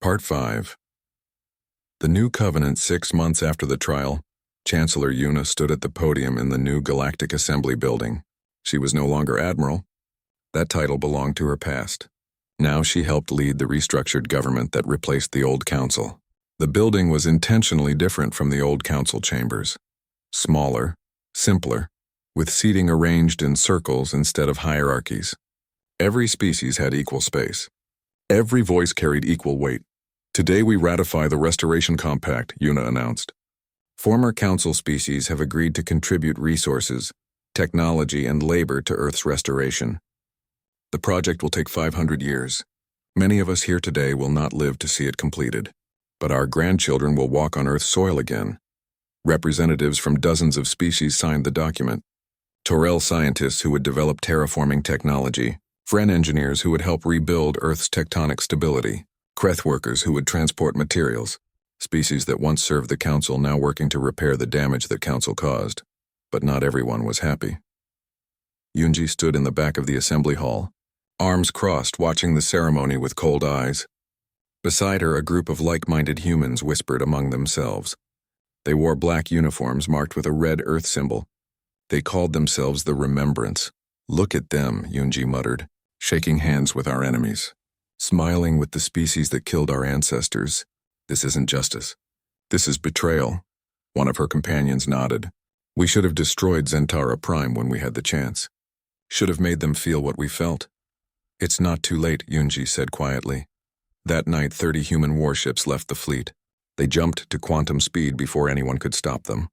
Part 5. The new Covenant. 6 months after the trial, Chancellor Una stood at the podium in the new Galactic Assembly building. She was no longer Admiral. That title belonged to her past. Now she helped lead the restructured government that replaced the old council. The building was intentionally different from the old council chambers. Smaller, simpler, with seating arranged in circles instead of hierarchies. Every species had equal space. Every voice carried equal weight. Today we ratify the Restoration Compact, Una announced. Former council species have agreed to contribute resources, technology, and labor to Earth's restoration. The project will take 500 years. Many of us here today will not live to see it completed, but our grandchildren will walk on Earth's soil again. Representatives from dozens of species signed the document. Torel scientists who would develop terraforming technology, Fren engineers who would help rebuild Earth's tectonic stability, Kreth workers who would transport materials, species that once served the Council now working to repair the damage that Council caused. But not everyone was happy. Yunji stood in the back of the assembly hall, arms crossed, watching the ceremony with cold eyes. Beside her, a group of like-minded humans whispered among themselves. They wore black uniforms marked with a red Earth symbol. They called themselves the Remembrance. Look at them, Yunji muttered, shaking hands with our enemies. Smiling with the species that killed our ancestors. This isn't justice. This is betrayal. One of her companions nodded. We should have destroyed SciFiPrime when we had the chance. Should have made them feel what we felt. It's not too late, Yunji said quietly. That night, 30 human warships left the fleet. They jumped to quantum speed before anyone could stop them.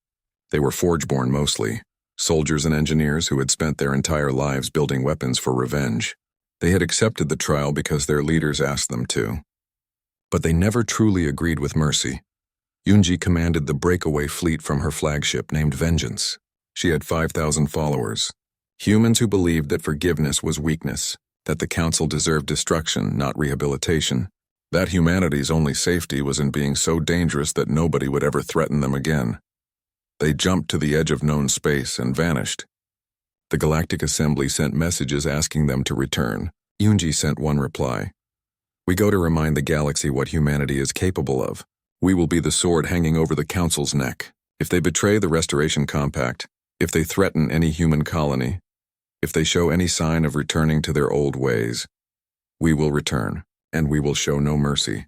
They were Forgeborn mostly, soldiers and engineers who had spent their entire lives building weapons for revenge. They had accepted the trial because their leaders asked them to. But they never truly agreed with mercy. Yunji commanded the breakaway fleet from her flagship named Vengeance. She had 5,000 followers. Humans who believed that forgiveness was weakness, that the Council deserved destruction, not rehabilitation, that humanity's only safety was in being so dangerous that nobody would ever threaten them again. They jumped to the edge of known space and vanished. The Galactic Assembly sent messages asking them to return. Yunji sent one reply. We go to remind the galaxy what humanity is capable of. We will be the sword hanging over the Council's neck. If they betray the Restoration Compact, if they threaten any human colony, if they show any sign of returning to their old ways, we will return, and we will show no mercy.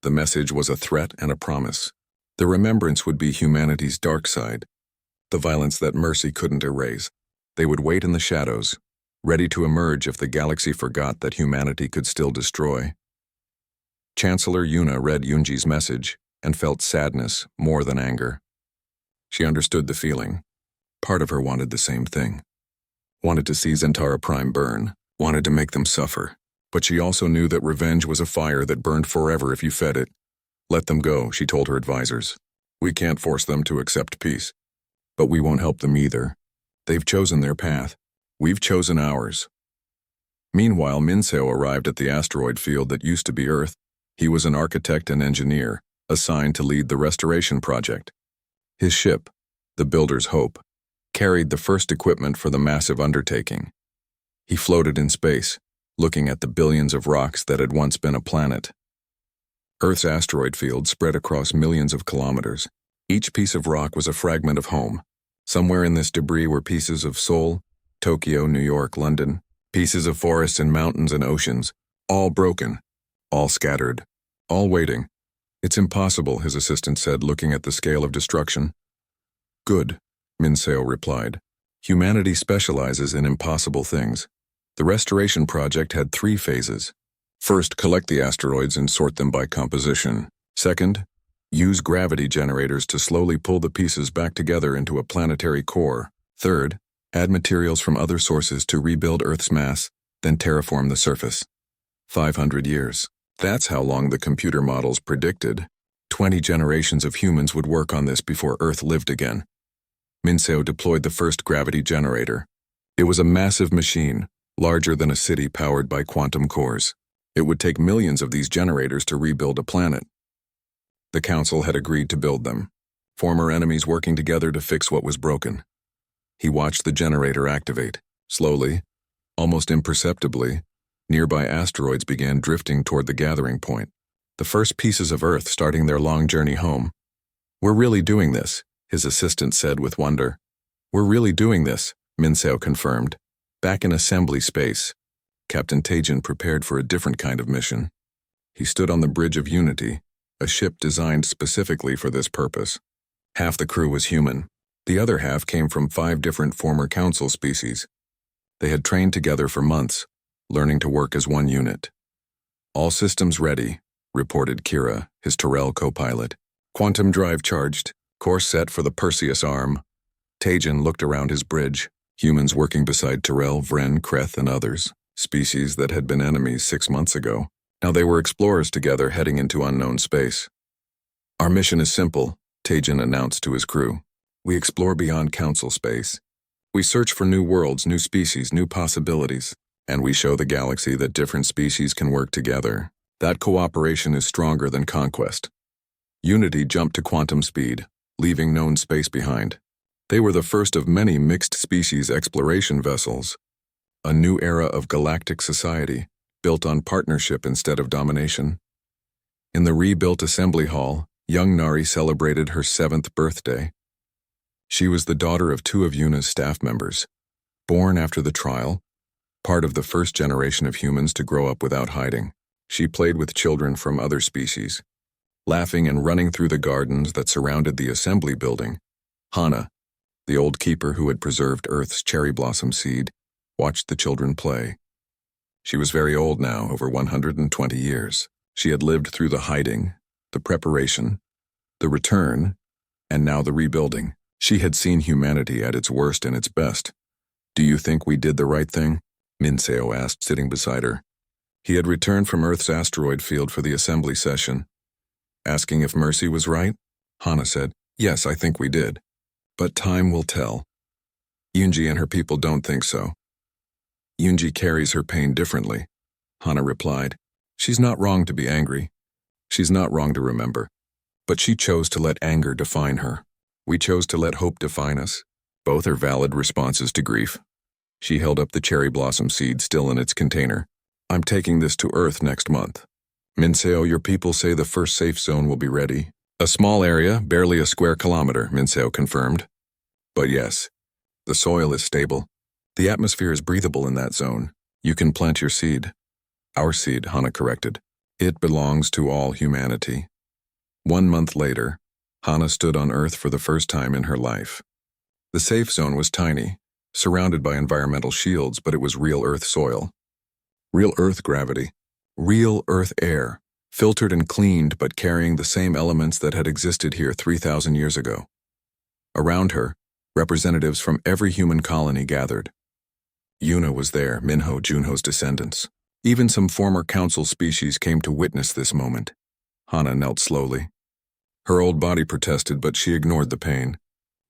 The message was a threat and a promise. The remembrance would be humanity's dark side, the violence that mercy couldn't erase. They would wait in the shadows, ready to emerge if the galaxy forgot that humanity could still destroy. Chancellor Una read Yunji's message and felt sadness more than anger. She understood the feeling. Part of her wanted the same thing. Wanted to see SciFiPrime burn, wanted to make them suffer. But she also knew that revenge was a fire that burned forever if you fed it. Let them go, she told her advisors. We can't force them to accept peace. But we won't help them either. They've chosen their path. We've chosen ours. Meanwhile, Minseo arrived at the asteroid field that used to be Earth. He was an architect and engineer, assigned to lead the restoration project. His ship, the Builder's Hope, carried the first equipment for the massive undertaking. He floated in space, looking at the billions of rocks that had once been a planet. Earth's asteroid field spread across millions of kilometers. Each piece of rock was a fragment of home. Somewhere in this debris were pieces of Seoul, Tokyo, New York, London, pieces of forests and mountains and oceans, all broken, all scattered, all waiting. It's impossible, his assistant said, looking at the scale of destruction. Good, Minseo replied. Humanity specializes in impossible things. The restoration project had 3 phases. First, collect the asteroids and sort them by composition. Second, use gravity generators to slowly pull the pieces back together into a planetary core. Third, add materials from other sources to rebuild Earth's mass, then terraform the surface. 500 years. That's how long the computer models predicted. 20 generations of humans would work on this before Earth lived again. Minseo deployed the first gravity generator. It was a massive machine, larger than a city powered by quantum cores. It would take millions of these generators to rebuild a planet. The Council had agreed to build them, former enemies working together to fix what was broken. He watched the generator activate. Slowly, almost imperceptibly, nearby asteroids began drifting toward the gathering point. the first pieces of Earth starting their long journey home. "We're really doing this," his assistant said with wonder. "We're really doing this," Minseo confirmed. Back in assembly space, Captain Tajin prepared for a different kind of mission. He stood on the Bridge of Unity, a ship designed specifically for this purpose. Half the crew was human. The other half came from 5 different former council species. They had trained together for months, learning to work as one unit. "All systems ready," reported Kira, his Terrell co-pilot. "Quantum drive charged. Course set for the Perseus arm." Tajin looked around his bridge, humans working beside Terrell, Vren, Kreth, and others, species that had been enemies 6 months ago. Now they were explorers together heading into unknown space. "Our mission is simple," Tajin announced to his crew. "We explore beyond council space. We search for new worlds, new species, new possibilities, and we show the galaxy that different species can work together. That cooperation is stronger than conquest." Unity jumped to quantum speed, leaving known space behind. They were the first of many mixed-species exploration vessels, a new era of galactic society, built on partnership instead of domination. In the rebuilt assembly hall, young Nari celebrated her 7th birthday. She was the daughter of 2 of Yuna's staff members. Born after the trial, part of the first generation of humans to grow up without hiding, she played with children from other species, laughing and running through the gardens that surrounded the assembly building. Hana, the old keeper who had preserved Earth's cherry blossom seed, watched the children play. She was very old now, over 120 years. She had lived through the hiding, the preparation, the return, and now the rebuilding. She had seen humanity at its worst and its best. "Do you think we did the right thing?" Minseo asked, sitting beside her. He had returned from Earth's asteroid field for the assembly session. Asking if Mercy was right, Hana said, "Yes, I think we did. But time will tell. Yunji and her people don't think so." "Yunji carries her pain differently," Hana replied. "She's not wrong to be angry. She's not wrong to remember. But she chose to let anger define her. We chose to let hope define us. Both are valid responses to grief." She held up the cherry blossom seed still in its container. "I'm taking this to Earth next month. Minseo, your people say the first safe zone will be ready." "A small area, barely a square kilometer," Minseo confirmed. "But yes, the soil is stable. The atmosphere is breathable in that zone. You can plant your seed." "Our seed," Hana corrected. "It belongs to all humanity." 1 month later, Hana stood on Earth for the first time in her life. The safe zone was tiny, surrounded by environmental shields, but it was real Earth soil. Real Earth gravity. Real Earth air, filtered and cleaned but carrying the same elements that had existed here 3,000 years ago. Around her, representatives from every human colony gathered. Yuna was there, Minho, Junho's descendants. Even some former council species came to witness this moment. Hana knelt slowly. Her old body protested, but she ignored the pain.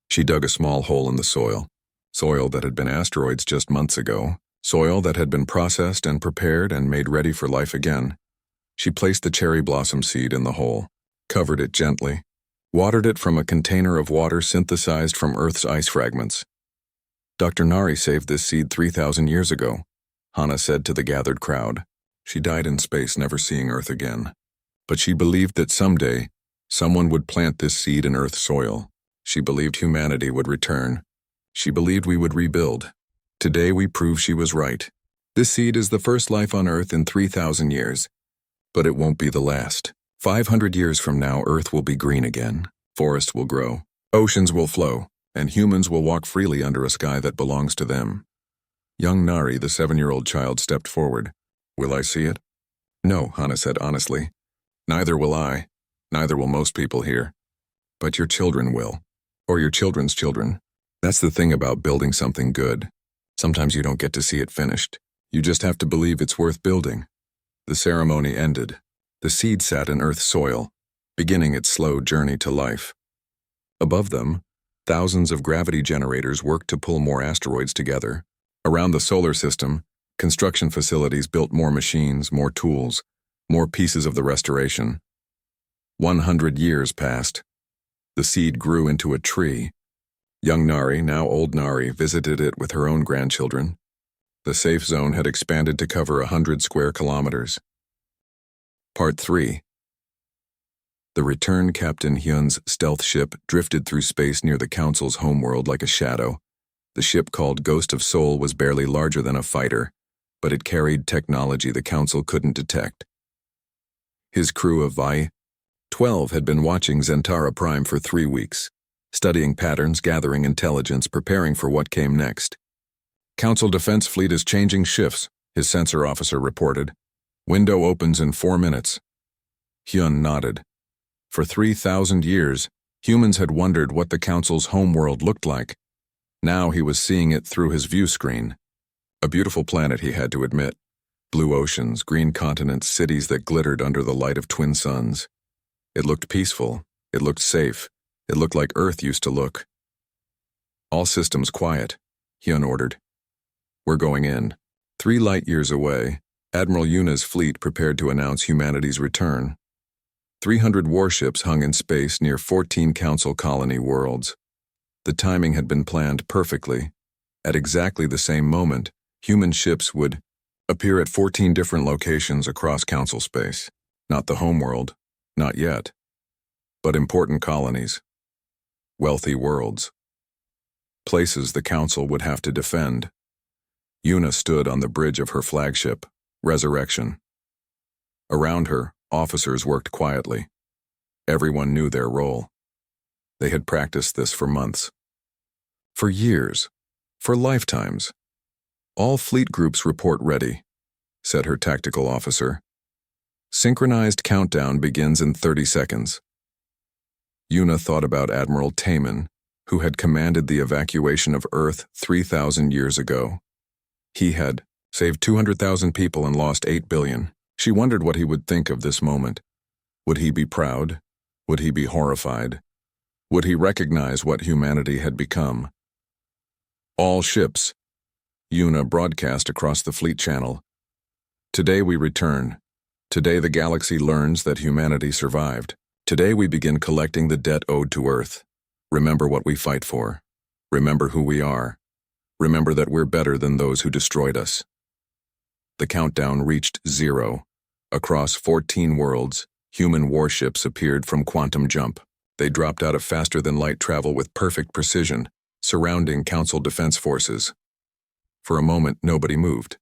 She dug a small hole in the soil. Soil that had been asteroids just months ago. Soil that had been processed and prepared and made ready for life again. She placed the cherry blossom seed in the hole, covered it gently, watered it from a container of water synthesized from Earth's ice fragments. "Dr. Nari saved this seed 3,000 years ago," Hana said to the gathered crowd. She died in space, never seeing Earth again. But she believed that someday, someone would plant this seed in Earth's soil. She believed humanity would return. She believed we would rebuild. Today we prove she was right. This seed is the first life on Earth in 3,000 years. But it won't be the last. 500 years from now, Earth will be green again. Forests will grow. Oceans will flow. And humans will walk freely under a sky that belongs to them. Young Nari, the 7-year-old child, stepped forward. "Will I see it?" "No," Hana said honestly. "Neither will I. Neither will most people here. But your children will. Or your children's children. That's the thing about building something good. Sometimes you don't get to see it finished. You just have to believe it's worth building." The ceremony ended. The seed sat in Earth's soil, beginning its slow journey to life. Above them, thousands of gravity generators worked to pull more asteroids together. Around the solar system, construction facilities built more machines, more tools, more pieces of the restoration. 100 years passed. The seed grew into a tree. Young Nari, now old Nari, visited it with her own grandchildren. The safe zone had expanded to cover 100 square kilometers. Part 3. The returned Captain Hyun's stealth ship drifted through space near the Council's homeworld like a shadow. The ship called Ghost of Soul was barely larger than a fighter, but it carried technology the Council couldn't detect. His crew of Y-12 had been watching SciFiPrime for 3 weeks, studying patterns, gathering intelligence, preparing for what came next. Council Defense Fleet is changing shifts, his sensor officer reported. Window opens in 4 minutes. Hyun nodded. For 3,000 years, humans had wondered what the Council's homeworld looked like. Now he was seeing it through his view screen. A beautiful planet, he had to admit. Blue oceans, green continents, cities that glittered under the light of twin suns. It looked peaceful. It looked safe. It looked like Earth used to look. All systems quiet, Hyun ordered. We're going in. 3 light-years away, Admiral Yuna's fleet prepared to announce humanity's return. 300 warships hung in space near 14 Council colony worlds. The timing had been planned perfectly. At exactly the same moment, human ships would appear at 14 different locations across Council space. Not the homeworld, not yet, but important colonies. Wealthy worlds. Places the Council would have to defend. Yuna stood on the bridge of her flagship, Resurrection. Around her, officers worked quietly. Everyone knew their role. They had practiced this for months. For years. For lifetimes. All fleet groups report ready, said her tactical officer. Synchronized countdown begins in 30 seconds. Yuna thought about Admiral Taman, who had commanded the evacuation of Earth 3,000 years ago. He had saved 200,000 people and lost 8 billion. She wondered what he would think of this moment. Would he be proud? Would he be horrified? Would he recognize what humanity had become? All ships. Yuna broadcast across the fleet channel. Today we return. Today the galaxy learns that humanity survived. Today we begin collecting the debt owed to Earth. Remember what we fight for. Remember who we are. Remember that we're better than those who destroyed us. The countdown reached 0. Across 14 worlds, human warships appeared from quantum jump. They dropped out of faster-than-light travel with perfect precision, surrounding Council defense forces. For a moment, nobody moved.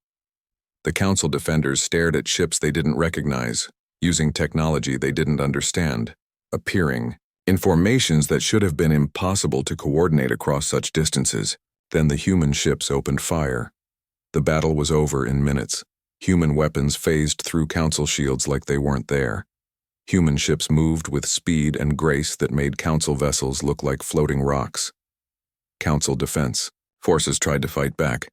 The Council defenders stared at ships they didn't recognize, using technology they didn't understand, appearing in formations that should have been impossible to coordinate across such distances. Then the human ships opened fire. The battle was over in minutes. Human weapons phased through Council shields like they weren't there. Human ships moved with speed and grace that made Council vessels look like floating rocks. Council defense forces tried to fight back,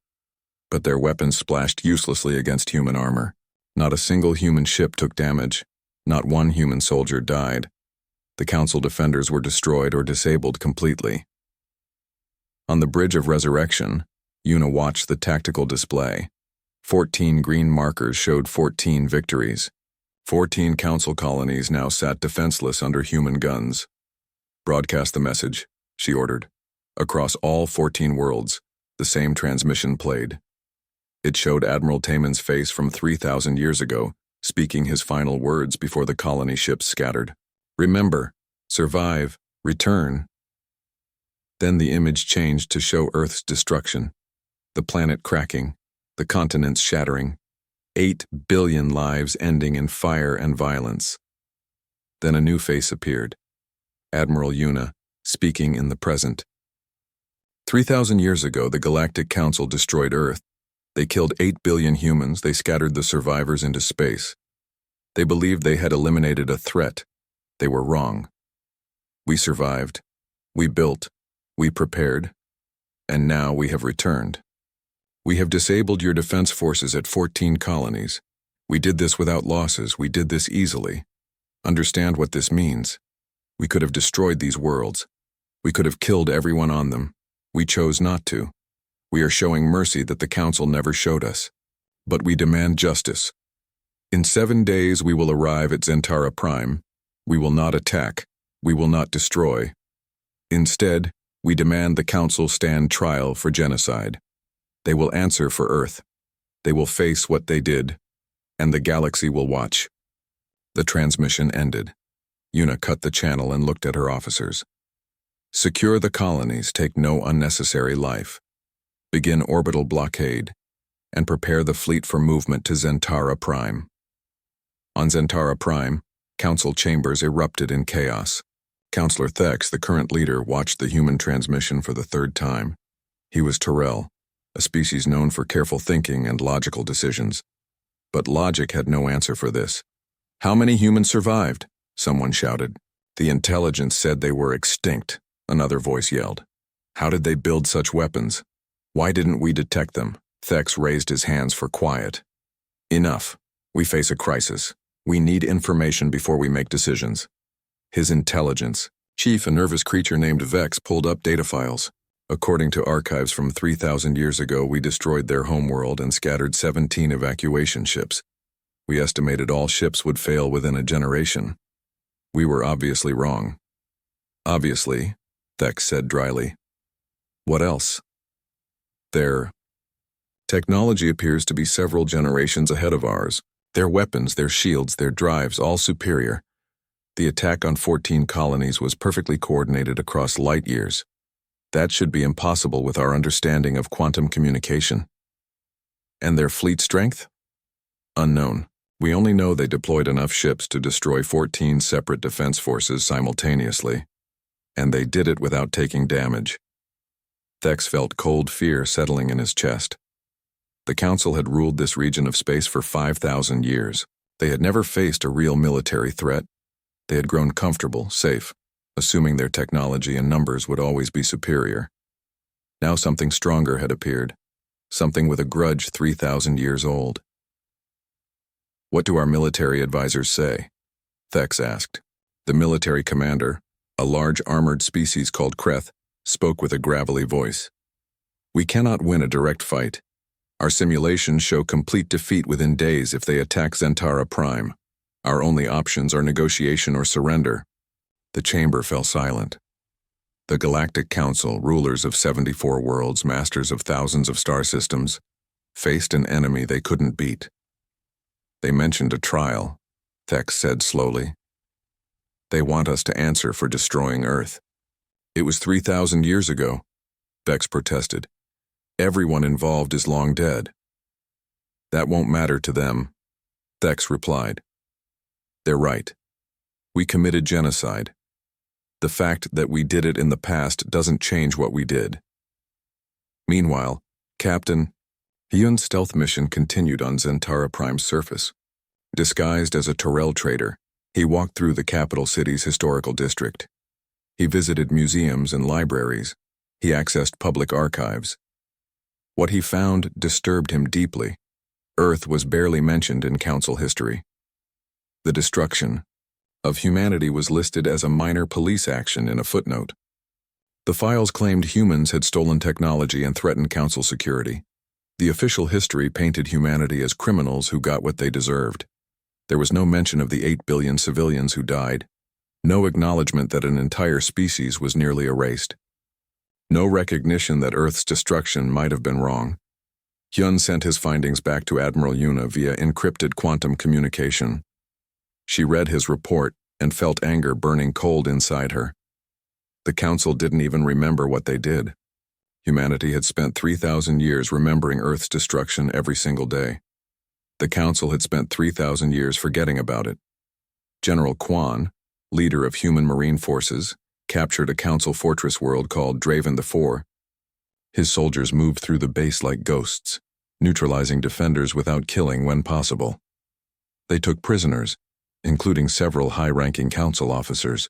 but their weapons splashed uselessly against human armor. Not a single human ship took damage. Not one human soldier died. The Council defenders were destroyed or disabled completely. On the Bridge of Resurrection, Yuna watched the tactical display. 14 green markers showed 14 victories. 14 Council colonies now sat defenseless under human guns. Broadcast the message, she ordered. Across all 14 worlds, the same transmission played. It showed Admiral Taman's face from 3,000 years ago, speaking his final words before the colony ships scattered. Remember, survive, return. Then the image changed to show Earth's destruction, the planet cracking, the continents shattering, 8 billion lives ending in fire and violence. Then a new face appeared, Admiral Yuna, speaking in the present. 3,000 years ago, the Galactic Council destroyed Earth. They killed 8 billion humans. They scattered the survivors into space. They believed they had eliminated a threat. They were wrong. We survived. We built. We prepared. And now we have returned. We have disabled your defense forces at 14 colonies. We did this without losses. We did this easily. Understand what this means. We could have destroyed these worlds. We could have killed everyone on them. We chose not to. We are showing mercy that the Council never showed us. But we demand justice. In 7 days we will arrive at SciFiPrime. We will not attack. We will not destroy. Instead, we demand the Council stand trial for genocide. They will answer for Earth. They will face what they did, and the galaxy will watch. The transmission ended. Yuna cut the channel and looked at her officers. Secure the colonies, take no unnecessary life. Begin orbital blockade, and prepare the fleet for movement to Zentara Prime. On Zentara Prime, council chambers erupted in chaos. Counselor Thex, the current leader, watched the human transmission for the third time. He was Terrell, a species known for careful thinking and logical decisions. But logic had no answer for this. How many humans survived? Someone shouted. The intelligence said they were extinct, another voice yelled. How did they build such weapons? Why didn't we detect them? Thex raised his hands for quiet. Enough. We face a crisis. We need information before we make decisions. His intelligence. Chief, a nervous creature named Vex, pulled up data files. According to archives from 3,000 years ago, we destroyed their homeworld and scattered 17 evacuation ships. We estimated all ships would fail within a generation. We were obviously wrong. Obviously, Thex said dryly. What else? Their technology appears to be several generations ahead of ours. Their weapons, their shields, their drives, all superior. The attack on 14 colonies was perfectly coordinated across light years. That should be impossible with our understanding of quantum communication. And their fleet strength? Unknown. We only know they deployed enough ships to destroy 14 separate defense forces simultaneously. And they did it without taking damage. Thex felt cold fear settling in his chest. The Council had ruled this region of space for 5,000 years. They had never faced a real military threat. They had grown comfortable, safe, assuming their technology and numbers would always be superior. Now something stronger had appeared, something with a grudge 3,000 years old. What do our military advisors say? Thex asked. The military commander, a large armored species called Kreth, spoke with a gravelly voice. We cannot win a direct fight. Our simulations show complete defeat within days if they attack Zentara Prime. Our only options are negotiation or surrender. The chamber fell silent. The Galactic Council, rulers of 74 worlds, masters of thousands of star systems, faced an enemy they couldn't beat. They mentioned a trial, Thex said slowly. They want us to answer for destroying Earth. It was 3,000 years ago, Vex protested. Everyone involved is long dead. That won't matter to them, Thex replied. They're right. We committed genocide. The fact that we did it in the past doesn't change what we did. Meanwhile, Captain Hyun's stealth mission continued on Zentara Prime's surface. Disguised as a Terrell trader, he walked through the capital city's historical district. He visited museums and libraries. He accessed public archives. What he found disturbed him deeply. Earth was barely mentioned in Council history. The destruction of humanity was listed as a minor police action in a footnote. The files claimed humans had stolen technology and threatened Council security. The official history painted humanity as criminals who got what they deserved. There was no mention of the 8 billion civilians who died. No acknowledgement that an entire species was nearly erased. No recognition that Earth's destruction might have been wrong. Hyun sent his findings back to Admiral Yuna via encrypted quantum communication. She read his report and felt anger burning cold inside her. The Council didn't even remember what they did. Humanity had spent 3,000 years remembering Earth's destruction every single day. The Council had spent 3,000 years forgetting about it. General Quan, leader of human marine forces, captured a Council fortress world called Draven IV. His soldiers moved through the base like ghosts, neutralizing defenders without killing when possible. They took prisoners, including several high-ranking Council officers.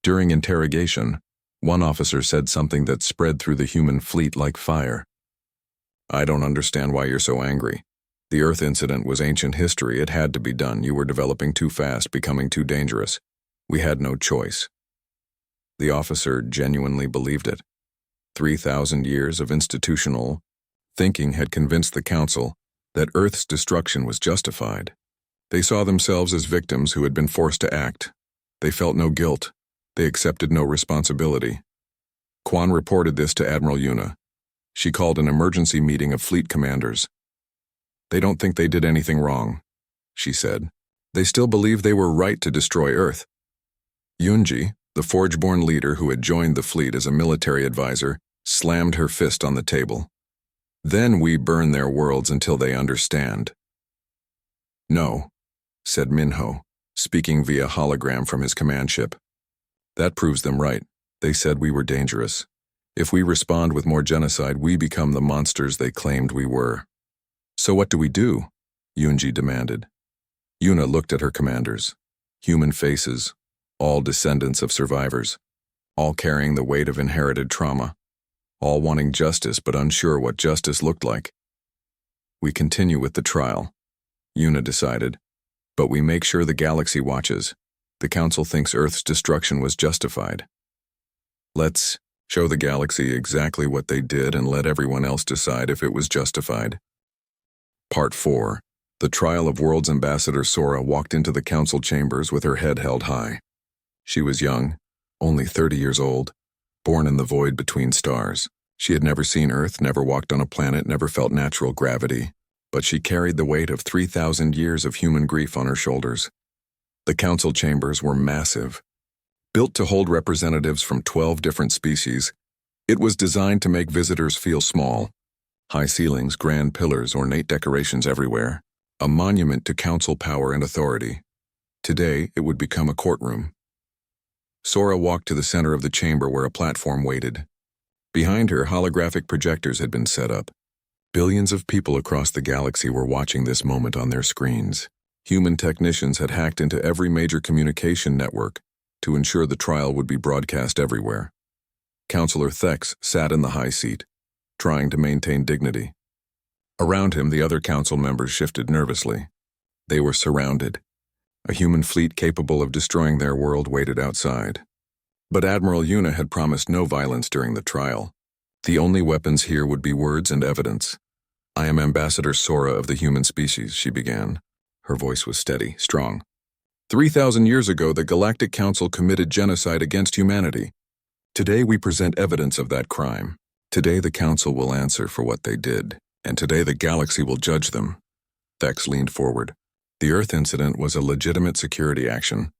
During interrogation, one officer said something that spread through the human fleet like fire. I don't understand why you're so angry. The Earth incident was ancient history. It had to be done. You were developing too fast, becoming too dangerous. We had no choice. The officer genuinely believed it. 3,000 years of institutional thinking had convinced the Council that Earth's destruction was justified. They saw themselves as victims who had been forced to act. They felt no guilt. They accepted no responsibility. Quan reported this to Admiral Yuna. She called an emergency meeting of fleet commanders. They don't think they did anything wrong, she said. They still believe they were right to destroy Earth. Yunji, the Forge-born leader who had joined the fleet as a military advisor, slammed her fist on the table. Then we burn their worlds until they understand. No, said Minho, speaking via hologram from his command ship. That proves them right. They said we were dangerous. If we respond with more genocide, we become the monsters they claimed we were. So what do we do? Yunji demanded. Yuna looked at her commanders. Human faces, all descendants of survivors, all carrying the weight of inherited trauma, all wanting justice but unsure what justice looked like. We continue with the trial, Yuna decided, but we make sure the galaxy watches. The Council thinks Earth's destruction was justified. Let's show the galaxy exactly what they did and let everyone else decide if it was justified. Part 4. The trial of Worlds Ambassador Sora walked into the council chambers with her head held high. She was young, only 30 years old, born in the void between stars. She had never seen Earth, never walked on a planet, never felt natural gravity, but she carried the weight of 3,000 years of human grief on her shoulders. The council chambers were massive. Built to hold representatives from 12 different species, it was designed to make visitors feel small. High ceilings, grand pillars, ornate decorations everywhere. A monument to council power and authority. Today, it would become a courtroom. Sora walked to the center of the chamber where a platform waited. Behind her, holographic projectors had been set up. Billions of people across the galaxy were watching this moment on their screens. Human technicians had hacked into every major communication network to ensure the trial would be broadcast everywhere. Counselor Thex sat in the high seat, trying to maintain dignity. Around him, the other council members shifted nervously. They were surrounded. A human fleet capable of destroying their world waited outside. But Admiral Yuna had promised no violence during the trial. The only weapons here would be words and evidence. I am Ambassador Sora of the human species, she began. Her voice was steady, strong. 3,000 years ago, the Galactic Council committed genocide against humanity. Today, we present evidence of that crime. Today, the Council will answer for what they did. And today the galaxy will judge them. Thex leaned forward. The Earth incident was a legitimate security action.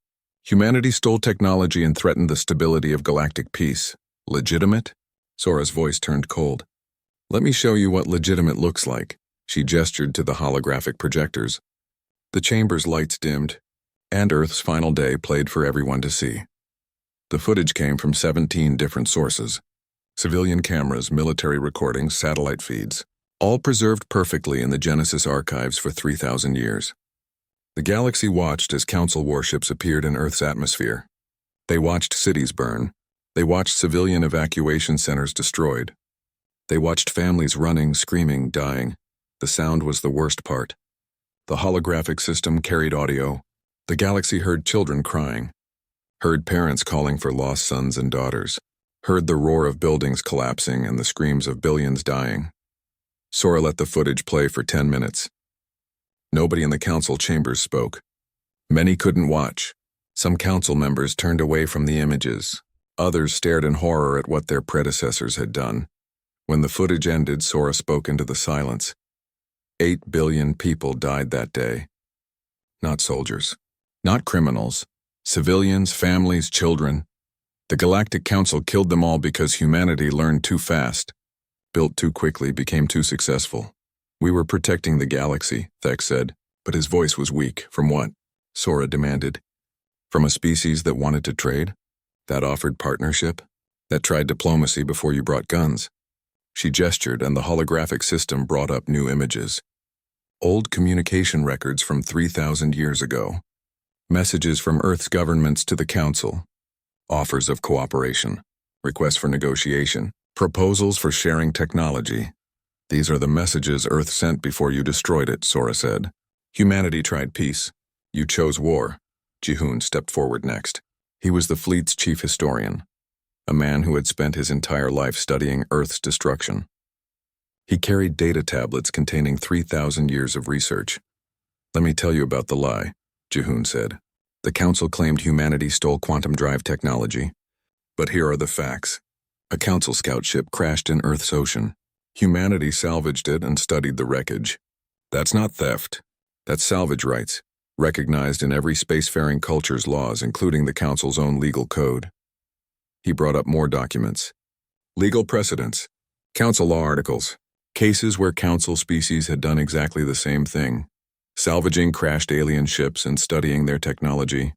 Humanity stole technology and threatened the stability of galactic peace. Legitimate? Sora's voice turned cold. Let me show you what legitimate looks like. She gestured to the holographic projectors. The chamber's lights dimmed, and Earth's final day played for everyone to see. The footage came from 17 different sources. Civilian cameras, military recordings, satellite feeds. All preserved perfectly in the Genesis archives for 3,000 years. The galaxy watched as Council warships appeared in Earth's atmosphere. They watched cities burn. They watched civilian evacuation centers destroyed. They watched families running, screaming, dying. The sound was the worst part. The holographic system carried audio. The galaxy heard children crying, heard parents calling for lost sons and daughters, heard the roar of buildings collapsing and the screams of billions dying. Sora let the footage play for 10 minutes. Nobody in the council chambers spoke. Many couldn't watch. Some council members turned away from the images. Others stared in horror at what their predecessors had done. When the footage ended, Sora spoke into the silence. 8 billion people died that day. Not soldiers. Not criminals. Civilians, families, children. The Galactic Council killed them all because humanity learned too fast. Built too quickly, became too successful. We were protecting the galaxy, Thex said, but his voice was weak. From what? Sora demanded. From a species that wanted to trade? That offered partnership? That tried diplomacy before you brought guns? She gestured, and the holographic system brought up new images. Old communication records from 3,000 years ago. Messages from Earth's governments to the Council. Offers of cooperation. Requests for negotiation. Proposals for sharing technology. These are the messages Earth sent before you destroyed it, Sora said. Humanity tried peace. You chose war. Jihoon stepped forward next. He was the fleet's chief historian, a man who had spent his entire life studying Earth's destruction. He carried data tablets containing 3,000 years of research. Let me tell you about the lie, Jihoon said. The Council claimed humanity stole quantum drive technology. But here are the facts. A Council scout ship crashed in Earth's ocean. Humanity salvaged it and studied the wreckage. That's not theft. That's salvage rights. recognized in every spacefaring culture's laws, including the Council's own legal code. He brought up more documents. Legal precedents, Council law articles, cases where Council species had done exactly the same thing, salvaging crashed alien ships and studying their technology.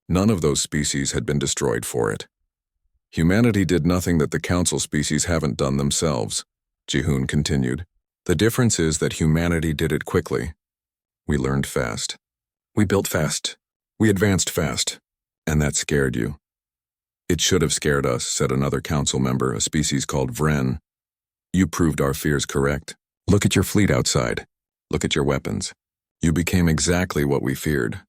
None of those species had been destroyed for it. Humanity did nothing that the Council species haven't done themselves, Jihoon continued. The difference is that humanity did it quickly. We learned fast. We built fast. We advanced fast. And that scared you. It should have scared us, said another Council member, a species called Vren. You proved our fears correct. Look at your fleet outside. Look at your weapons. You became exactly what we feared.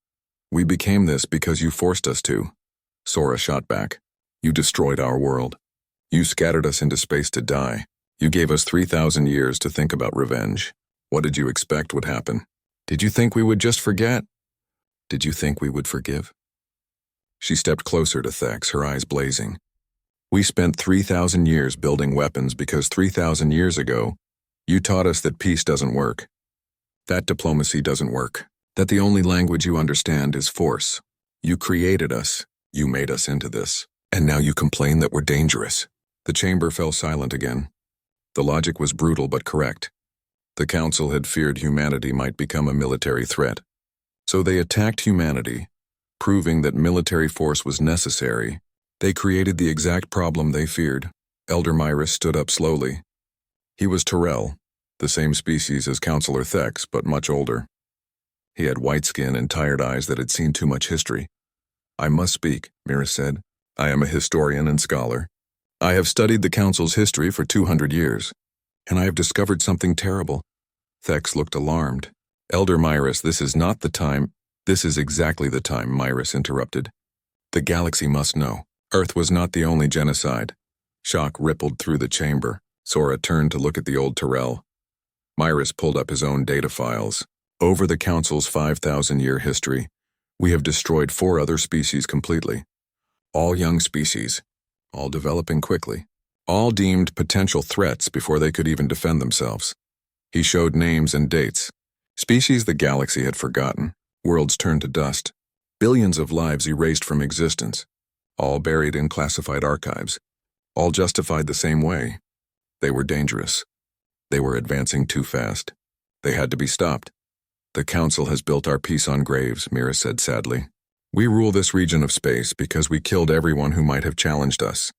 We became this because you forced us to. Sora shot back. You destroyed our world. You scattered us into space to die. You gave us 3,000 years to think about revenge. What did you expect would happen? Did you think we would just forget? Did you think we would forgive? She stepped closer to Thex, her eyes blazing. We spent 3,000 years building weapons because 3,000 years ago, you taught us that peace doesn't work. That diplomacy doesn't work. That the only language you understand is force. You created us. You made us into this. And now you complain that we're dangerous. The chamber fell silent again. The logic was brutal but correct. The Council had feared humanity might become a military threat. So they attacked humanity, proving that military force was necessary. They created the exact problem they feared. Elder Myrus stood up slowly. He was Terrell, the same species as Counselor Thex, but much older. He had white skin and tired eyes that had seen too much history. I must speak, Myrus said. I am a historian and scholar. I have studied the Council's history for 200 years, and I have discovered something terrible. Thex looked alarmed. Elder Myrus, this is not the time. This is exactly the time, Myrus interrupted. The galaxy must know. Earth was not the only genocide. Shock rippled through the chamber. Sora turned to look at the old Terrell. Myrus pulled up his own data files. Over the Council's 5,000-year history, we have destroyed 4 other species completely. All young species, all developing quickly, all deemed potential threats before they could even defend themselves. He showed names and dates. Species the galaxy had forgotten, worlds turned to dust, billions of lives erased from existence, all buried in classified archives, all justified the same way. They were dangerous. They were advancing too fast. They had to be stopped. The Council has built our peace on graves, Myrus said sadly. We rule this region of space because we killed everyone who might have challenged us.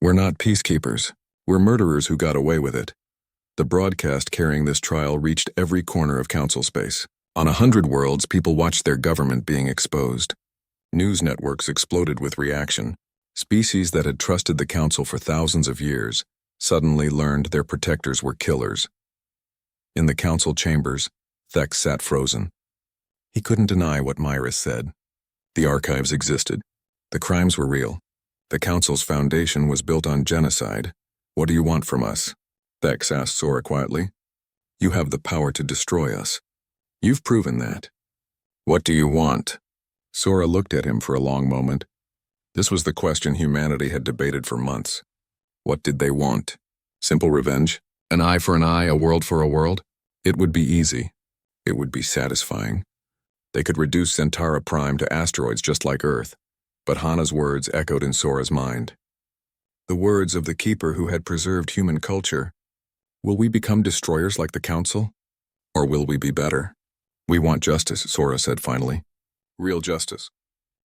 We're not peacekeepers. We're murderers who got away with it. The broadcast carrying this trial reached every corner of Council space. On 100 worlds, people watched their government being exposed. News networks exploded with reaction. Species that had trusted the Council for thousands of years suddenly learned their protectors were killers. In the Council chambers, Thex sat frozen. He couldn't deny what Myrus said. The archives existed. The crimes were real. The Council's foundation was built on genocide. What do you want from us? Thex asked Sora quietly. You have the power to destroy us. You've proven that. What do you want? Sora looked at him for a long moment. This was the question humanity had debated for months. What did they want? Simple revenge? An eye for an eye, a world for a world? It would be easy. It would be satisfying. They could reduce SciFiPrime to asteroids just like Earth. But Hana's words echoed in Sora's mind. The words of the Keeper who had preserved human culture. Will we become destroyers like the Council? Or will we be better? We want justice, Sora said finally. Real justice.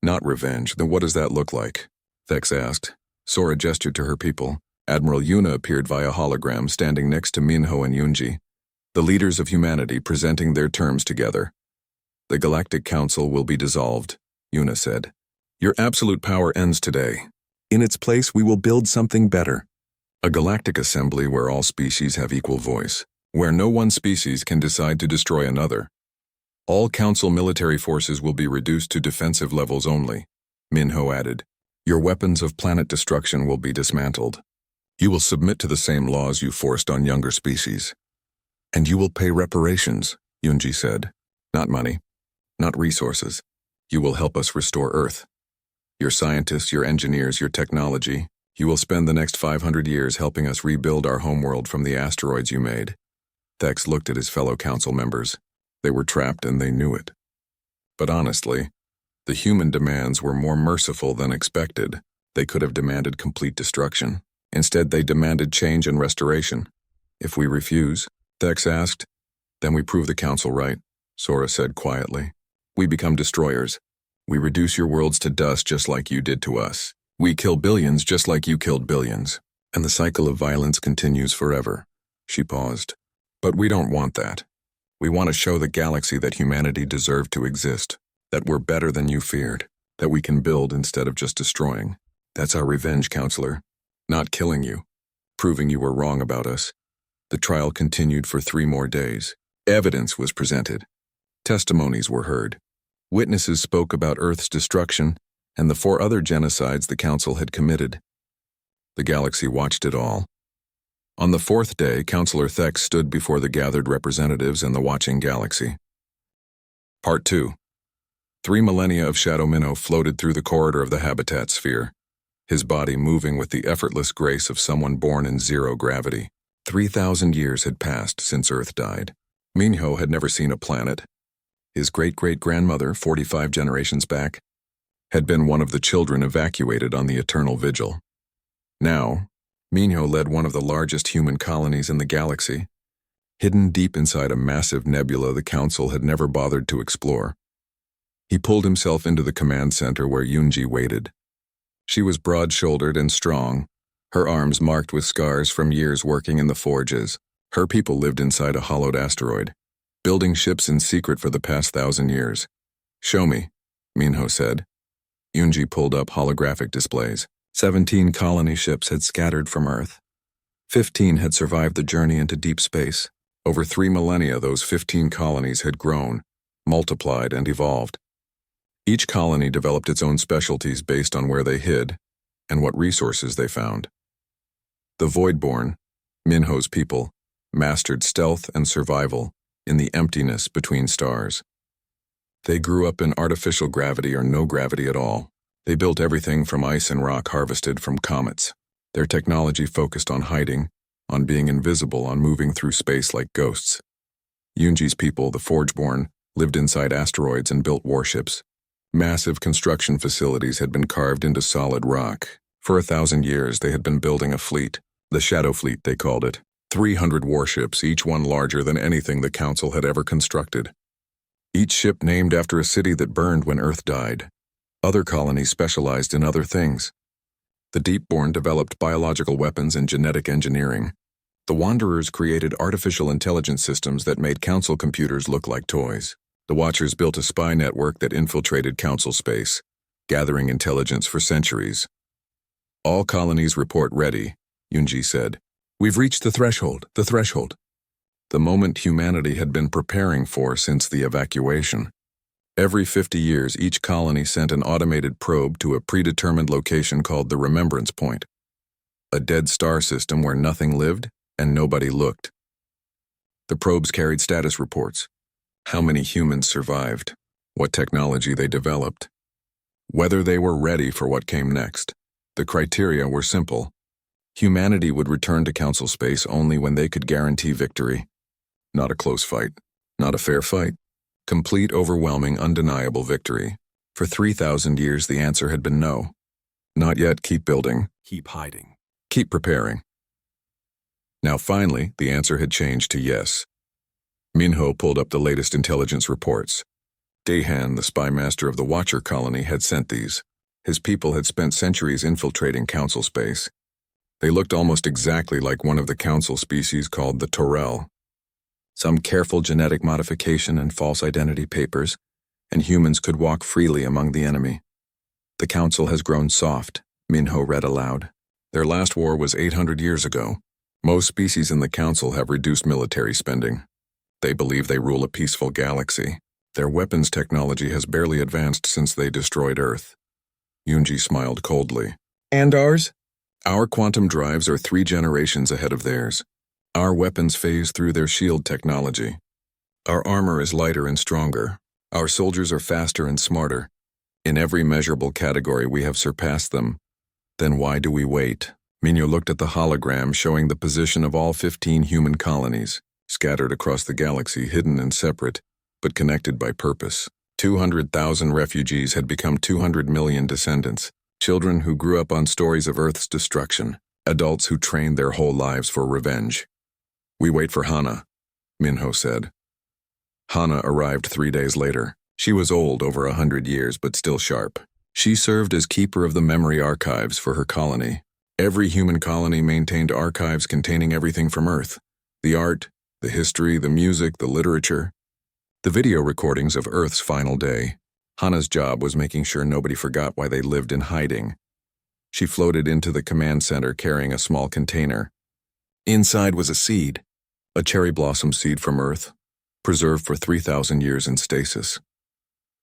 Not revenge. Then what does that look like? Thex asked. Sora gestured to her people. Admiral Yuna appeared via hologram, standing next to Minho and Yunji, the leaders of humanity presenting their terms together. The Galactic Council will be dissolved, Yuna said. Your absolute power ends today. In its place, we will build something better. A galactic assembly where all species have equal voice, where no one species can decide to destroy another. All Council military forces will be reduced to defensive levels only, Minho added. Your weapons of planet destruction will be dismantled. You will submit to the same laws you forced on younger species. And you will pay reparations, Yunji said. Not money, not resources. You will help us restore Earth. Your scientists, your engineers, your technology, you will spend the next 500 years helping us rebuild our homeworld from the asteroids you made. Thex looked at his fellow Council members. They were trapped and they knew it. But honestly, the human demands were more merciful than expected. They could have demanded complete destruction. Instead, they demanded change and restoration. If we refuse, Thex asked, then we prove the council right, Sora said quietly. We become destroyers. We reduce your worlds to dust just like you did to us. We kill billions just like you killed billions. And the cycle of violence continues forever. She paused. But we don't want that. We want to show the galaxy that humanity deserved to exist, that we're better than you feared, that we can build instead of just destroying. That's our revenge, Counselor. Not killing you, proving you were wrong about us. The trial continued for 3 more days. Evidence was presented. Testimonies were heard. Witnesses spoke about Earth's destruction and the 4 other genocides the Council had committed. The galaxy watched it all. On the 4th day, Counselor Thex stood before the gathered representatives and the watching galaxy. Part 2. 3 millennia of Shadow Minnow floated through the corridor of the habitat sphere, his body moving with the effortless grace of someone born in zero gravity. 3,000 years had passed since Earth died. Minho had never seen a planet. His great-great-grandmother, 45 generations back, had been one of the children evacuated on the Eternal Vigil. Now, Minho led one of the largest human colonies in the galaxy, hidden deep inside a massive nebula the Council had never bothered to explore. He pulled himself into the command center where Yunji waited. She was broad-shouldered and strong, her arms marked with scars from years working in the forges. Her people lived inside a hollowed asteroid, building ships in secret for the past 1,000 years. Show me, Minho said. Yunji pulled up holographic displays. 17 colony ships had scattered from Earth. 15 had survived the journey into deep space. Over 3 millennia, those 15 colonies had grown, multiplied, and evolved. Each colony developed its own specialties based on where they hid and what resources they found. The Voidborn, Minho's people, mastered stealth and survival in the emptiness between stars. They grew up in artificial gravity or no gravity at all. They built everything from ice and rock harvested from comets. Their technology focused on hiding, on being invisible, on moving through space like ghosts. Yunji's people, the Forgeborn, lived inside asteroids and built warships. Massive construction facilities had been carved into solid rock. For 1,000 years, they had been building a fleet. The Shadow Fleet, they called it. 300 warships, each one larger than anything the Council had ever constructed. Each ship named after a city that burned when Earth died. Other colonies specialized in other things. The Deepborn developed biological weapons and genetic engineering. The Wanderers created artificial intelligence systems that made Council computers look like toys. The Watchers built a spy network that infiltrated Council space, gathering intelligence for centuries. All colonies report ready, Yunji said. We've reached the threshold. The moment humanity had been preparing for since the evacuation. Every 50 years, each colony sent an automated probe to a predetermined location called the Remembrance Point, a dead star system where nothing lived and nobody looked. The probes carried status reports, how many humans survived, what technology they developed, whether they were ready for what came next. The criteria were simple. Humanity would return to Council space only when they could guarantee victory. Not a close fight, not a fair fight. Complete, overwhelming, undeniable victory. For 3,000 years, the answer had been no. Not yet. Keep building. Keep hiding. Keep preparing. Now finally, the answer had changed to yes. Minho pulled up the latest intelligence reports. Dahan, the spy master of the Watcher colony, had sent these. His people had spent centuries infiltrating Council space. They looked almost exactly like one of the Council species called the Torel. Some careful genetic modification and false identity papers, and humans could walk freely among the enemy. The Council has grown soft, Minho read aloud. Their last war was 800 years ago. Most species in the Council have reduced military spending. They believe they rule a peaceful galaxy. Their weapons technology has barely advanced since they destroyed Earth. Yunji smiled coldly. And ours? Our quantum drives are 3 generations ahead of theirs. Our weapons phase through their shield technology. Our armor is lighter and stronger. Our soldiers are faster and smarter. In every measurable category, we have surpassed them. Then why do we wait? Minho looked at the hologram showing the position of all 15 human colonies, scattered across the galaxy, hidden and separate, but connected by purpose. 200,000 refugees had become 200 million descendants, children who grew up on stories of Earth's destruction, adults who trained their whole lives for revenge. "We wait for Hana," Minho said. Hana arrived 3 days later. She was old, over 100 years, but still sharp. She served as keeper of the memory archives for her colony. Every human colony maintained archives containing everything from Earth: the art, the history, the music, the literature, the video recordings of Earth's final day. Hana's job was making sure nobody forgot why they lived in hiding. She floated into the command center carrying a small container. Inside was a seed, a cherry blossom seed from Earth, preserved for 3,000 years in stasis.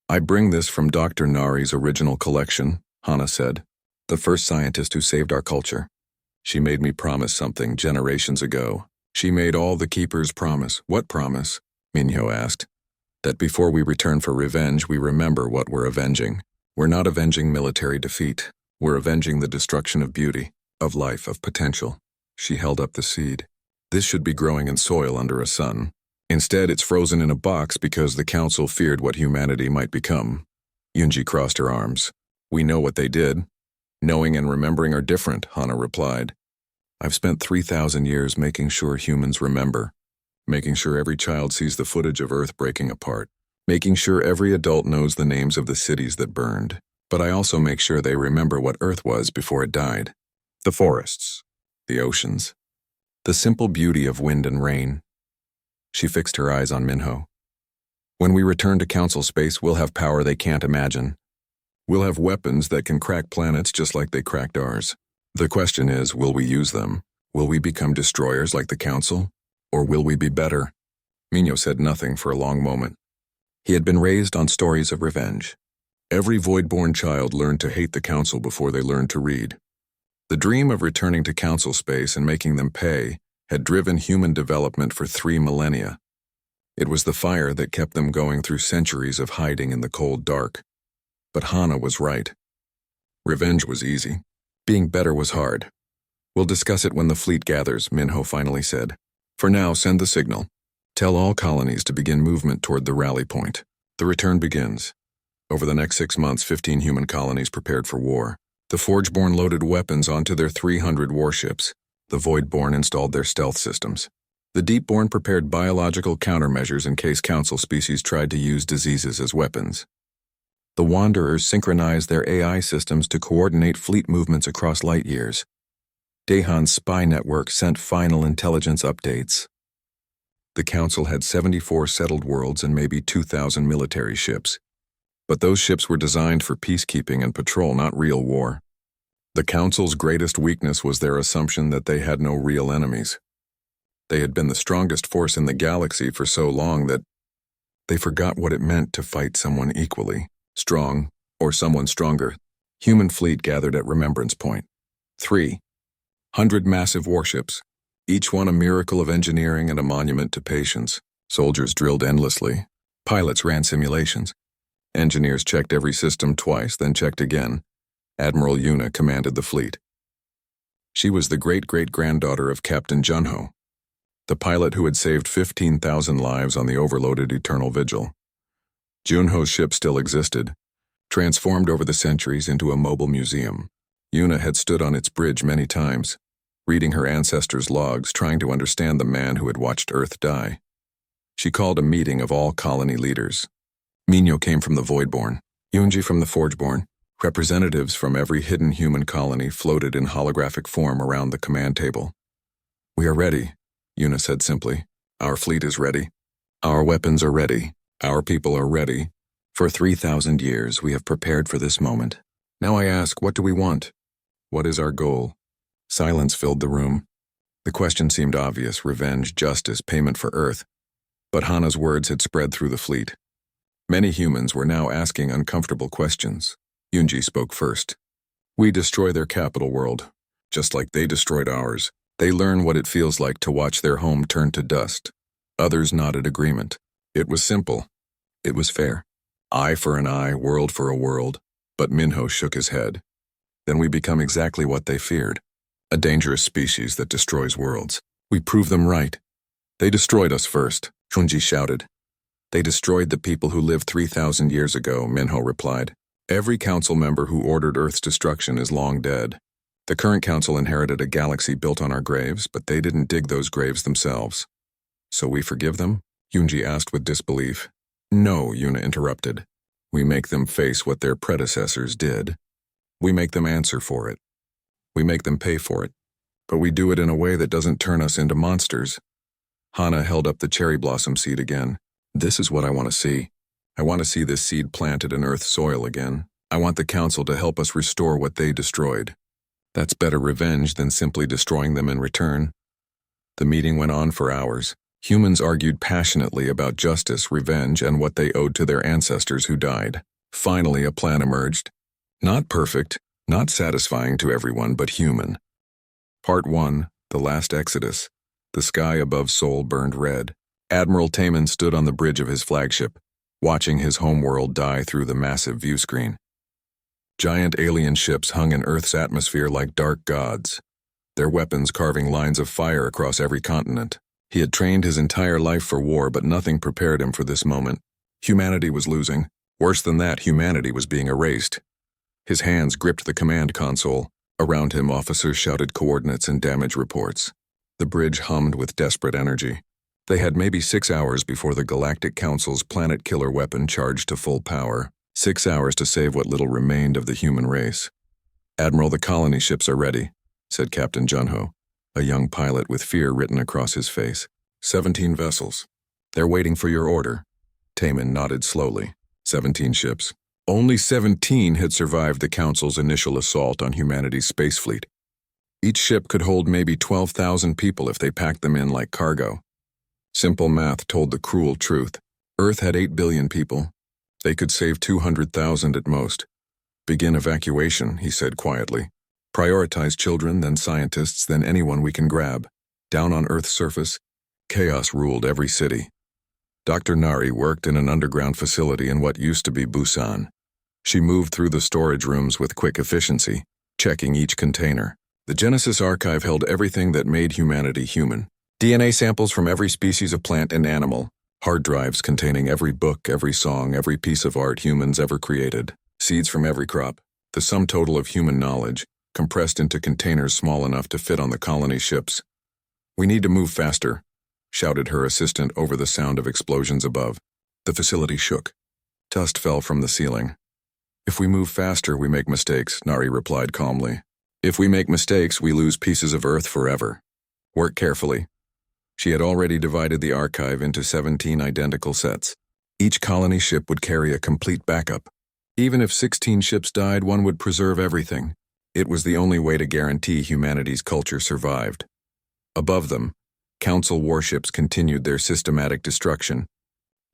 "I bring this from Dr. Nari's original collection," Hana said, "the first scientist who saved our culture. She made me promise something generations ago. She made all the keepers promise." "What promise?" Minho asked. "That before we return for revenge, we remember what we're avenging. We're not avenging military defeat. We're avenging the destruction of beauty, of life, of potential." She held up the seed. "This should be growing in soil under a sun. Instead, it's frozen in a box because the Council feared what humanity might become." Yunji crossed her arms. "We know what they did. Knowing and remembering are different," Hana replied. "I've spent 3,000 years making sure humans remember, making sure every child sees the footage of Earth breaking apart, making sure every adult knows the names of the cities that burned. But I also make sure they remember what Earth was before it died. The forests, the oceans, the simple beauty of wind and rain." She fixed her eyes on Minho. "When we return to Council space, we'll have power they can't imagine. We'll have weapons that can crack planets just like they cracked ours. The question is, will we use them? Will we become destroyers like the Council? Or will we be better?" Minho said nothing for a long moment. He had been raised on stories of revenge. Every void-born child learned to hate the Council before they learned to read. The dream of returning to Council space and making them pay had driven human development for 3 millennia. It was the fire that kept them going through centuries of hiding in the cold dark. But Hana was right. Revenge was easy. Being better was hard. "We'll discuss it when the fleet gathers," Minho finally said. "For now, send the signal. Tell all colonies to begin movement toward the rally point. The return begins." Over the next 6 months, 15 human colonies prepared for war. The Forgeborn loaded weapons onto their 300 warships. The Voidborn installed their stealth systems. The Deepborn prepared biological countermeasures in case Council species tried to use diseases as weapons. The Wanderers synchronized their AI systems to coordinate fleet movements across light years. Dahan's spy network sent final intelligence updates. The Council had 74 settled worlds and maybe 2,000 military ships. But those ships were designed for peacekeeping and patrol, not real war. The Council's greatest weakness was their assumption that they had no real enemies. They had been the strongest force in the galaxy for so long that they forgot what it meant to fight someone equally strong, or someone stronger. Human fleet gathered at Remembrance Point. 300 massive warships, each one a miracle of engineering and a monument to patience. Soldiers drilled endlessly. Pilots ran simulations. Engineers checked every system twice, then checked again. Admiral Yuna commanded the fleet. She was the great-great-granddaughter of Captain Junho, the pilot who had saved 15,000 lives on the overloaded Eternal Vigil. Junho's ship still existed, transformed over the centuries into a mobile museum. Yuna had stood on its bridge many times, reading her ancestors' logs, trying to understand the man who had watched Earth die. She called a meeting of all colony leaders. Minho came from the Voidborn, Yunji from the Forgeborn. Representatives from every hidden human colony floated in holographic form around the command table. "We are ready," Yuna said simply. "Our fleet is ready. Our weapons are ready. Our people are ready. For 3,000 years, we have prepared for this moment. Now I ask, what do we want? What is our goal?" Silence filled the room. The question seemed obvious: revenge, justice, payment for Earth. But Hana's words had spread through the fleet. Many humans were now asking uncomfortable questions. Yunji spoke first. "We destroy their capital world, just like they destroyed ours. They learn what it feels like to watch their home turn to dust." Others nodded agreement. It was simple. It was fair. Eye for an eye, world for a world. But Minho shook his head. "Then we become exactly what they feared. A dangerous species that destroys worlds. We prove them right. They destroyed us first," Chunji shouted. They destroyed the people who lived 3,000 years ago, Minho replied. Every council member who ordered Earth's destruction is long dead. The current council inherited a galaxy built on our graves, but they didn't dig those graves themselves. So we forgive them? Yunji asked with disbelief. No, Yuna interrupted. We make them face what their predecessors did. We make them answer for it. We make them pay for it. But we do it in a way that doesn't turn us into monsters. Hana held up the cherry blossom seed again. This is what I want to see. I want to see this seed planted in Earth's soil again. I want the council to help us restore what they destroyed. That's better revenge than simply destroying them in return. The meeting went on for hours. Humans argued passionately about justice, revenge, and what they owed to their ancestors who died. Finally, a plan emerged. Not perfect, not satisfying to everyone, but human. Part 1, The Last Exodus. The sky above Seoul burned red. Admiral Taman stood on the bridge of his flagship, watching his homeworld die through the massive viewscreen. Giant alien ships hung in Earth's atmosphere like dark gods, their weapons carving lines of fire across every continent. He had trained his entire life for war, but nothing prepared him for this moment. Humanity was losing. Worse than that, humanity was being erased. His hands gripped the command console. Around him, officers shouted coordinates and damage reports. The bridge hummed with desperate energy. They had maybe 6 hours before the Galactic Council's planet-killer weapon charged to full power. 6 hours to save what little remained of the human race. Admiral, the colony ships are ready, said Captain Junho, a young pilot with fear written across his face. 17 vessels. They're waiting for your order. Taman nodded slowly. 17 ships. Only 17 had survived the Council's initial assault on humanity's space fleet. Each ship could hold maybe 12,000 people if they packed them in like cargo. Simple math told the cruel truth. Earth had 8 billion people. They could save 200,000 at most. Begin evacuation, he said quietly. Prioritize children, then scientists, then anyone we can grab. Down on Earth's surface, chaos ruled every city. Dr. Nari worked in an underground facility in what used to be Busan. She moved through the storage rooms with quick efficiency, checking each container. The Genesis archive held everything that made humanity human. DNA samples from every species of plant and animal. Hard drives containing every book, every song, every piece of art humans ever created. Seeds from every crop. The sum total of human knowledge, compressed into containers small enough to fit on the colony ships. We need to move faster, shouted her assistant over the sound of explosions above. The facility shook. Dust fell from the ceiling. If we move faster, we make mistakes, Nari replied calmly. If we make mistakes, we lose pieces of Earth forever. Work carefully. She had already divided the archive into 17 identical sets. Each colony ship would carry a complete backup. Even if 16 ships died, one would preserve everything. It was the only way to guarantee humanity's culture survived. Above them, Council warships continued their systematic destruction.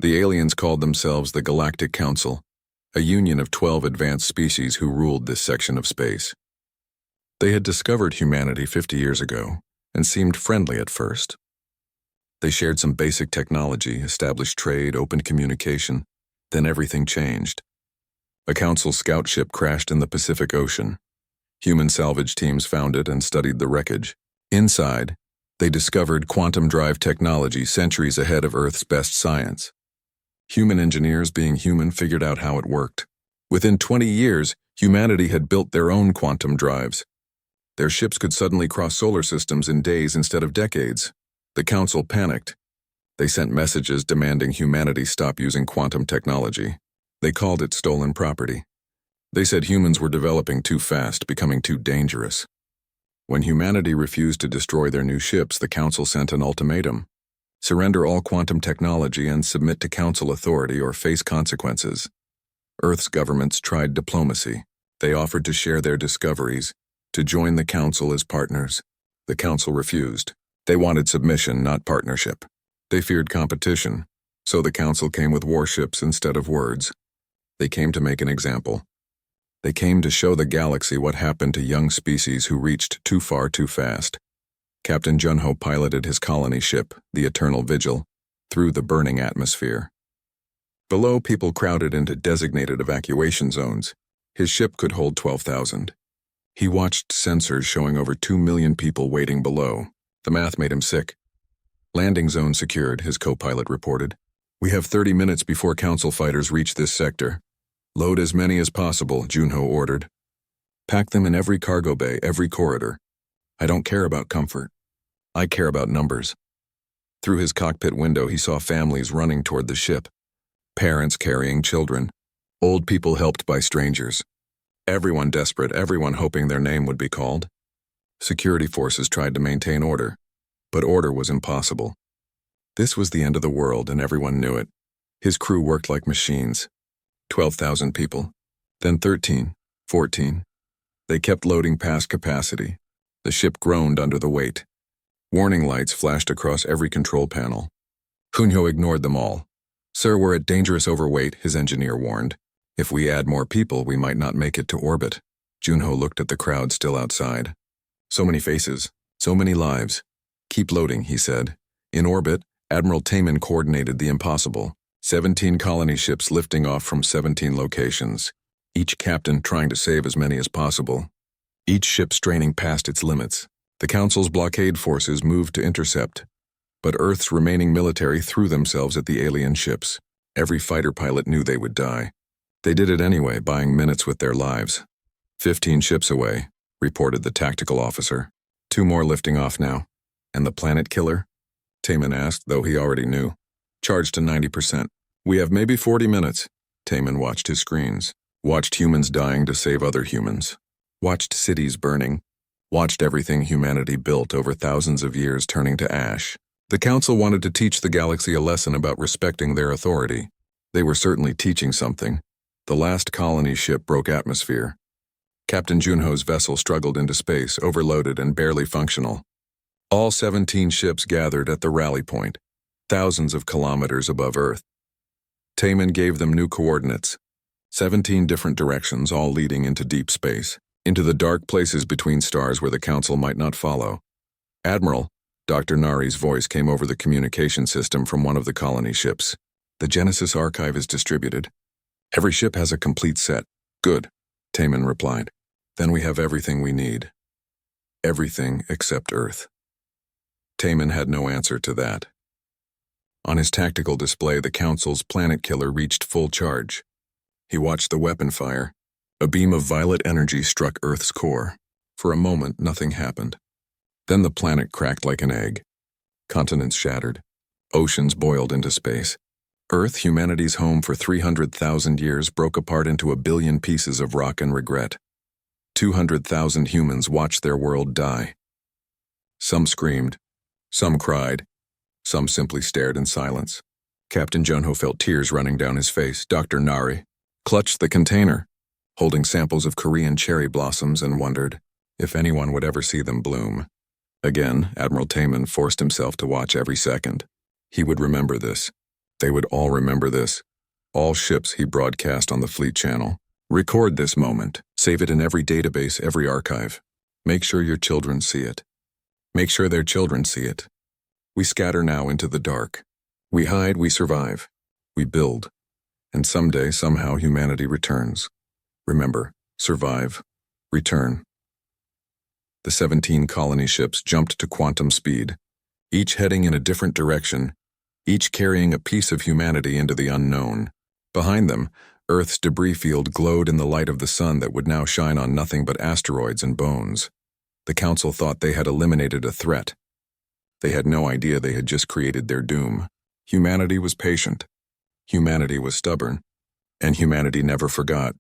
The aliens called themselves the Galactic Council, a union of 12 advanced species who ruled this section of space. They had discovered humanity 50 years ago and seemed friendly at first. They shared some basic technology, established trade, opened communication. Then everything changed. A Council scout ship crashed in the Pacific Ocean. Human salvage teams found it and studied the wreckage. Inside, they discovered quantum drive technology centuries ahead of Earth's best science. Human engineers, being human, figured out how it worked. Within 20 years, humanity had built their own quantum drives. Their ships could suddenly cross solar systems in days instead of decades. The Council panicked. They sent messages demanding humanity stop using quantum technology. They called it stolen property. They said humans were developing too fast, becoming too dangerous. When humanity refused to destroy their new ships, the Council sent an ultimatum. Surrender all quantum technology and submit to Council authority or face consequences. Earth's governments tried diplomacy. They offered to share their discoveries, to join the Council as partners. The Council refused. They wanted submission, not partnership. They feared competition, so the Council came with warships instead of words. They came to make an example. They came to show the galaxy what happened to young species who reached too far too fast. Captain Junho piloted his colony ship, the Eternal Vigil, through the burning atmosphere. Below, people crowded into designated evacuation zones. His ship could hold 12,000. He watched sensors showing over 2 million people waiting below. The math made him sick. Landing zone secured, his co-pilot reported. We have 30 minutes before Council fighters reach this sector. Load as many as possible, Junho ordered. Pack them in every cargo bay, every corridor. I don't care about comfort. I care about numbers. Through his cockpit window, he saw families running toward the ship. Parents carrying children. Old people helped by strangers. Everyone desperate, everyone hoping their name would be called. Security forces tried to maintain order, but order was impossible. This was the end of the world, and everyone knew it. His crew worked like machines. 12,000 people, then 13, 14. They kept loading past capacity. The ship groaned under the weight. Warning lights flashed across every control panel. Junho ignored them all. Sir, we're at dangerous overweight, his engineer warned. If we add more people, we might not make it to orbit. Junho looked at the crowd still outside. So many faces, so many lives. Keep loading, he said. In orbit, Admiral Taman coordinated the impossible. 17 colony ships lifting off from 17 locations. Each captain trying to save as many as possible. Each ship straining past its limits. The Council's blockade forces moved to intercept. But Earth's remaining military threw themselves at the alien ships. Every fighter pilot knew they would die. They did it anyway, buying minutes with their lives. 15 ships away, reported the tactical officer. 2 more lifting off now. And the planet killer? Taman asked, though he already knew. Charged to 90%. We have maybe 40 minutes. Taman watched his screens. Watched humans dying to save other humans. Watched cities burning. Watched everything humanity built over thousands of years turning to ash. The Council wanted to teach the galaxy a lesson about respecting their authority. They were certainly teaching something. The last colony ship broke atmosphere. Captain Junho's vessel struggled into space, overloaded and barely functional. All 17 ships gathered at the rally point, thousands of kilometers above Earth. Taman gave them new coordinates. 17 different directions, all leading into deep space, into the dark places between stars where the Council might not follow. Admiral, Dr. Nari's voice came over the communication system from one of the colony ships. The Genesis archive is distributed. Every ship has a complete set. Good, Taman replied. Then we have everything we need. Everything except Earth. Taman had no answer to that. On his tactical display, the Council's planet killer reached full charge. He watched the weapon fire. A beam of violet energy struck Earth's core. For a moment, nothing happened. Then the planet cracked like an egg. Continents shattered. Oceans boiled into space. Earth, humanity's home for 300,000 years, broke apart into a billion pieces of rock and regret. 200,000 humans watched their world die. Some screamed. Some cried. Some simply stared in silence. Captain Junho felt tears running down his face. Dr. Nari clutched the container, holding samples of Korean cherry blossoms, and wondered if anyone would ever see them bloom. Again, Admiral Taman forced himself to watch every second. He would remember this. They would all remember this. All ships he broadcast on the Fleet Channel. Record this moment. Save it in every database, every archive. Make sure your children see it. Make sure their children see it. We scatter now into the dark. We hide, we survive. We build. And someday, somehow, humanity returns. Remember, survive, return. The 17 colony ships jumped to quantum speed, each heading in a different direction, each carrying a piece of humanity into the unknown. Behind them, Earth's debris field glowed in the light of the sun that would now shine on nothing but asteroids and bones. The Council thought they had eliminated a threat. They had no idea they had just created their doom. Humanity was patient. Humanity was stubborn. And humanity never forgot.